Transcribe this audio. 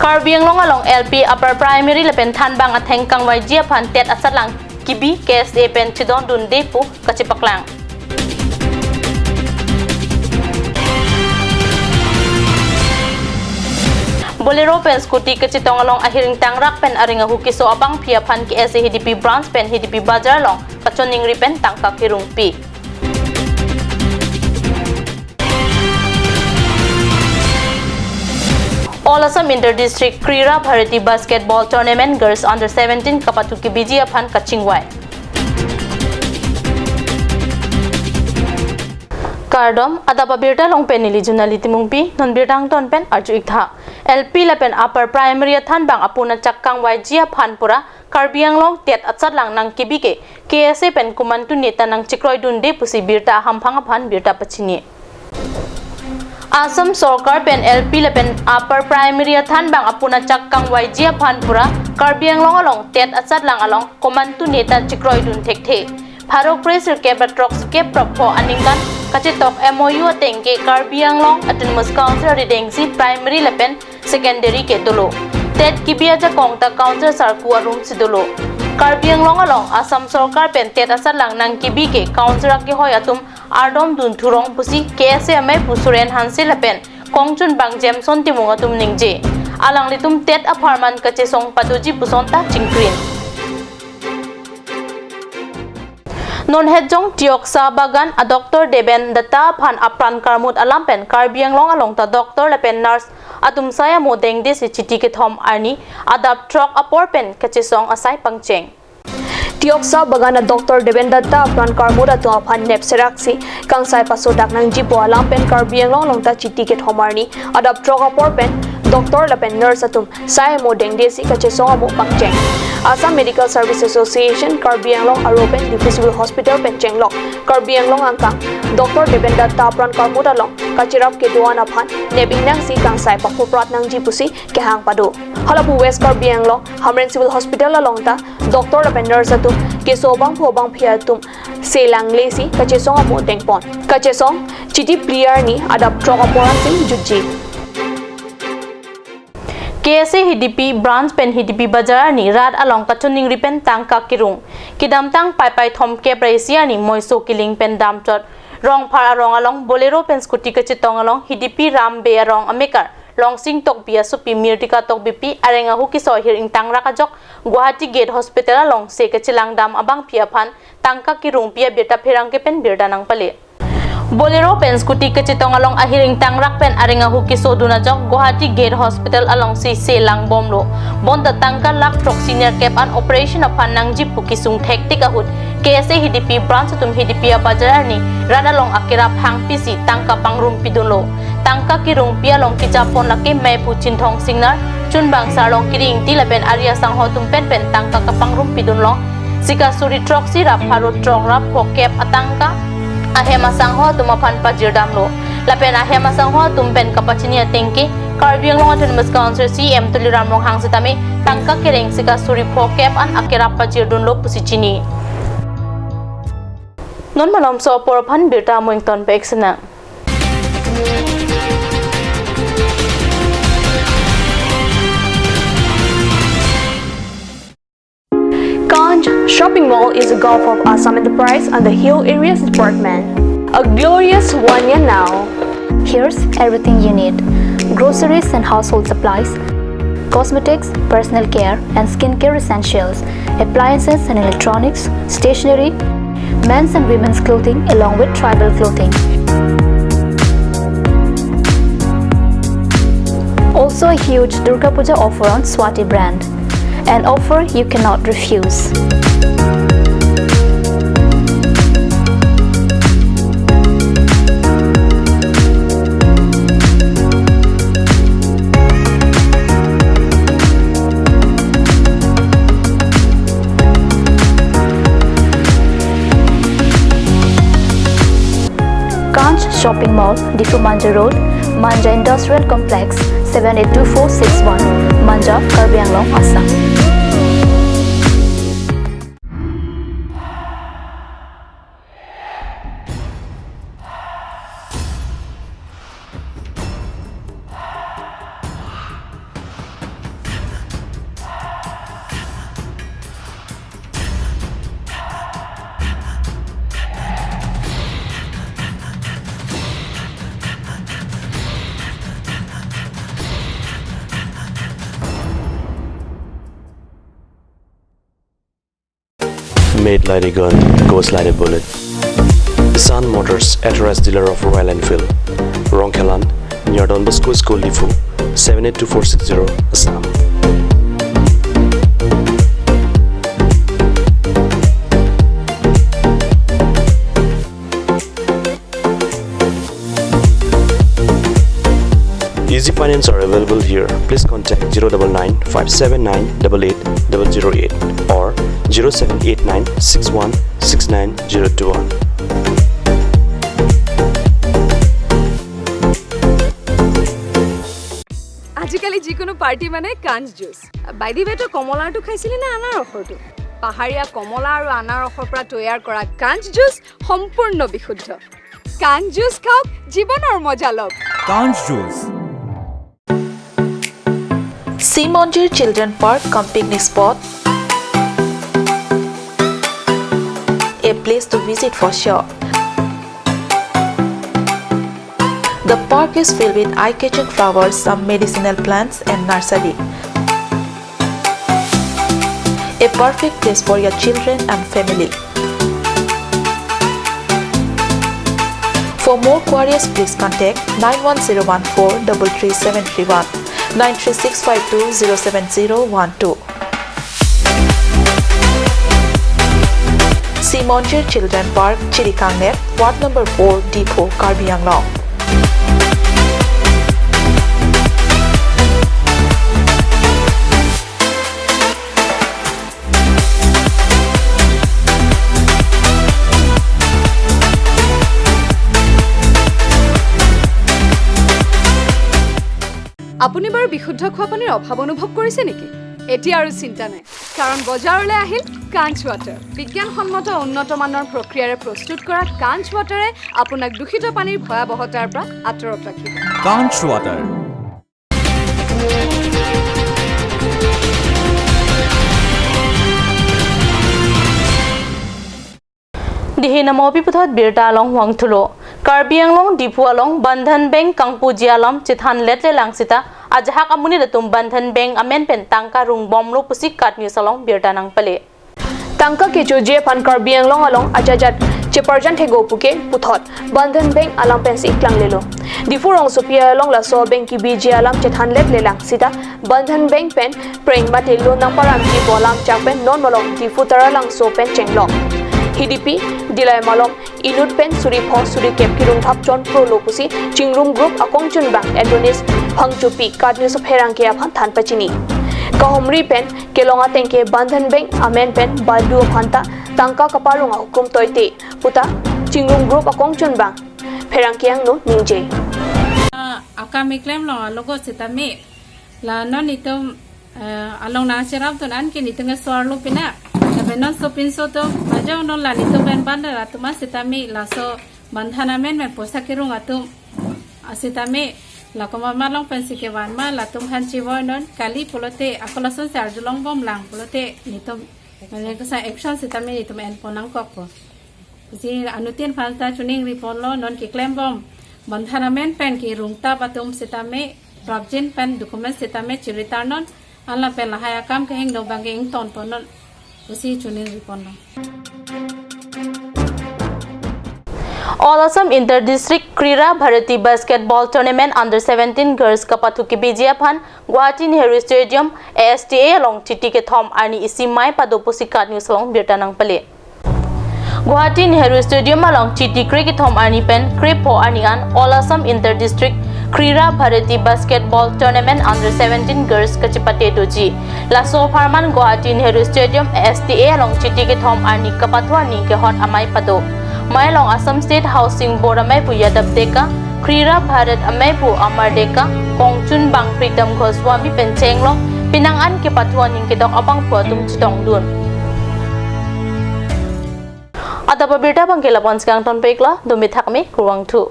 Karbi Anglong along LP upper primary lapen thanbang atheng kangwai jia phan tet asatlang kibi KSA pen chidon dun depu kachipaklang. Bolero pen scooty kachitong along ahiring tangrak pen aringa hukiso abang pia phan KSA HDP branch pen HDP bazar long kachoning ripen tangka kirung pi. All Assam Inter-District Krira Bharati Basketball Tournament Girls Under 17 Kapatuki Bijia Phan Kachingwai. Kardom Adapa Birta Long Penili Junaliti Mungpi Non Birtang Ton Pen Arju Iktha LP Lapen Upper Primary Than Bang Apuna Chakang Wai Jia Phanpura Karbiang Long Tiat Atsat Lang Nang Kibike KSA Pen Kumantu Neta Nang Chikroi Dunde Pusi Birta Hampang Phan Birta Pachini. Assam Sarkar pen LP lapen upper primary than bang apuna chakkang waijia phanpura Karbi Anglong along tet atsat lang along komantu neta chikroi dun thekte Pharok press kebatrox ke propho aningan kachitok MOU atengke Karbi Anglong Autonomous Council redengsi primary lapen secondary ke dolo tet kibia ja kongta council sarku arum sidolo Karbi Anglong along Assam Sarkar pen tet atsat lang nang kibike council ke hoyatum Ardom dun thurong pusi KSA amai pusuren hansil lapen kongchun bang Jameson timunga tum ningje alang litum tet apartment kache song padoji pusonta chingkrin non hejong tioksa bagan a Dr. Deben Datta phan apran karmut alampen Karbi Anglong along ta Dr. lapen nurse atum saya modeng de si chiti ke thom arni adap trok apor pen kache song asai pangcheng Tioksa bagana Dr. Deben Datta apran karmuda to aphan nep seraksi kangsai pasodak nang jipo alam pen Karbi Anglong longta chiti ke thomarni adap troka porpen Dr. lapen nurse atum sai modeng desi kache songa mo pangcheng Assam Medical Service Association Karbi Anglong aropen Difu Civil Hospital pen chenglok Karbi Anglong angkang Dr. Deben Datta apran karmuda long kachirap ke duan aphan nebing nang si kangsai pakuprat nang jipusi ke hang pado halapu West Karbi Anglong Hamren Civil Hospital alongta Dr. lapen nurse atum ke sobang phobang phiatum selang lesi kachesong amo tengpon kachesong chiti player ni adap troka poran sing jujji KSA HDP branch pen HDP bazar ni rat along kachuning ripen tangka kirung kidam tang pai thom ke praisia ni moiso kiling pen dam chot rong phara rong along bolero pen scooty kachitong along HDP ram be rong amekar Longsing tok bia supi mirtika tok bipi arenga huki so hiring tangra kajok Guwahati Gate Hospital along se kechilang dam abang pia phan tangka kirung pia birta pherang ke pen birda nang pale Bolero pen scooty kechitong along ahiring tangrak pen arenga huki so duna jok Guwahati Gate Hospital along se selang bomlo bonda tangka lak trok senior cap an operation aphan nang jip kisung hektik ahut KSA HDP branch tum HDP bajar ni radalong akira phang pisi tangka pangrum pidunlo tangka kirung pia long kijapon laki mai puchin thong singnar chunbang sarong kiring tilapen aria sangho tumpen pen tangka kapangrum pidunlo sika suri trok sira pharu trok rap pokep atangka ahema sangho tumaphan pajirdamlo lapen ahema sangho tumpen kapachini atengki Karbi Anglong Autonomous Council CM tuliram long hang sitame tangka kireng sika suri pokep an akira pajirdunlo pusichini non malom so por phan birta moington peksna Ganj Shopping Mall is a gulf of Assam Enterprise and the Hill Areas Department. A glorious one year now. Here's everything you need: groceries and household supplies, cosmetics, personal care and skincare essentials, appliances and electronics, stationery, men's and women's clothing along with tribal clothing. Also a huge Durga Puja offer on Swati brand. An offer you cannot refuse. Ganj Shopping Mall, Difu Manja Road, Manja Industrial Complex, 782461, Manja, Karbi Anglong, Assam. Made like a gun, goes like a bullet. Sun Motors, authorized dealer of Royal Enfield, Rongkhelan, near Don Bosco School, Lifu, 782460, Assam. Easy finance are available here. Please contact 099 579 88008 or 0789 61 69021. আজিকালি যিকোনো party মানে কাঞ্চ juice বাইদি বেটো কমলাটো খাইছিলি না আনাৰ ৰসৰটো পাহাৰীয়া কমলা আৰু আনাৰ ৰসৰ পৰা তৈয়াৰ কৰা কাঞ্চ জুচ সম্পূৰ্ণ বিশুদ্ধ কাঞ্চ জুচ খাওক জীৱনৰ মজা লওক Conch Juice. Simonjir Children Park cum picnic spot. A place to visit for sure. The park is filled with eye-catching flowers, some medicinal plants and nursery. A perfect place for your children and family. For more queries, please contact 91014 33731 93652 07012. Simonjir Children Park, Chirikangnet, Ward number 4, Depot, Karbi Anglong. আপুনি বাৰু বিশুদ্ধ খোৱা পানীৰ অভাৱ অনুভৱ কৰিছে নেকি এতিয়া আৰু চিন্তা নাই কাৰণ বজাৰলৈ আহিল কাঞ্চ ৱাটাৰ বিজ্ঞানসন্মত উন্নত মানৰ প্ৰক্ৰিয়াৰে প্ৰস্তুত কৰা কাঞ্চ ৱাটাৰে আপোনাক দূষিত পানীৰ ভয়াৱহতাৰ পৰা আঁতৰত ৰাখিব Conch Water. Dihina mopi puthot birta along wangthulo Karbi Anglong Dipu along Bandhan Bank Kangpu Jialam Chithan Letle Langsita Ajahak amuni datum Bandhan Bank amen pen tangka rung bomlo pusik kat news along birta nang pale Tangka kejo je pan Karbi Anglong along ajajat Cheparjan Hego Puke Puthot Bandhan Bank alam pensi klang lelo Difu rong Sophia along la so bank ki BJ alam Chithan Letle Langsita Bandhan Bank pen preng matelo nang param ki bolam chapen non malong difu taralang so pen chenglong HDP Dilai Malom Inut Pen Suri Pho Suri Kep Kirung Thap Chon Pro Lopusi Chingrum Group Akong Chun Bang Adonis Phangchupi Card News of Herang Ke Aphan Than Pachini Kahomri Pen Kelonga Tengke Bandhan Bank Amen Pen Baldu Phanta Tangka Kaparung Hukum Toite Puta Chingrum Group Akong Chun Bang Herang Ke Ang No Ningje Akami claim lo logo sitami la non itu along na serap tu nan kini tengah suar lu pina benon so pinso to majau non la nito ben bandar atu mas sitami la so bandhana men me posa kirung atum asitami la koma malong pensi ke wan ma la tum han chivo non kali polote akolason se arjulong bom lang polote nito mane ko sa action sitami nito men ponang kokko si anutin falta tuning ripon lo non ki claim bom bandhana men pen ki rungta batum sitami projin pen document sitami chiritar non ala pen la haya kam ke heng no bange ing ton ponon usi chunin ripon lo All Assam Inter-District Krira Bharati Basketball Tournament Under 17 Girls Kapathuki Bijiaphan Guwahati Nehru Stadium ASTA along Chiti ke Thom Arni Isimai Padopusi Kat News along Birtanang Pale Guwahati Nehru Stadium along Chiti Cricket Thom Arni Pen Kripo Arnian All Assam Inter-District Krira Bharati Basketball Tournament Under 17 Girls Kachipate Doji Laso Farman Guwahati Nehru Stadium ASTA along Chiti ke Thom Arni Kapathwani ke Hot Amai Pado Mailong Assam State Housing Board Amai Pu Yadav Deka Krira Bharat Amai Pu Amar Deka Kongchun Bang Pritam Goswami Penchenglo Pinangan ke Pathuaning ke Dok Abang Puatum Chitong Dun Atapa Birta Bang Kela Pons Kang Ton Pekla Dumit Hakme Kurwang Tu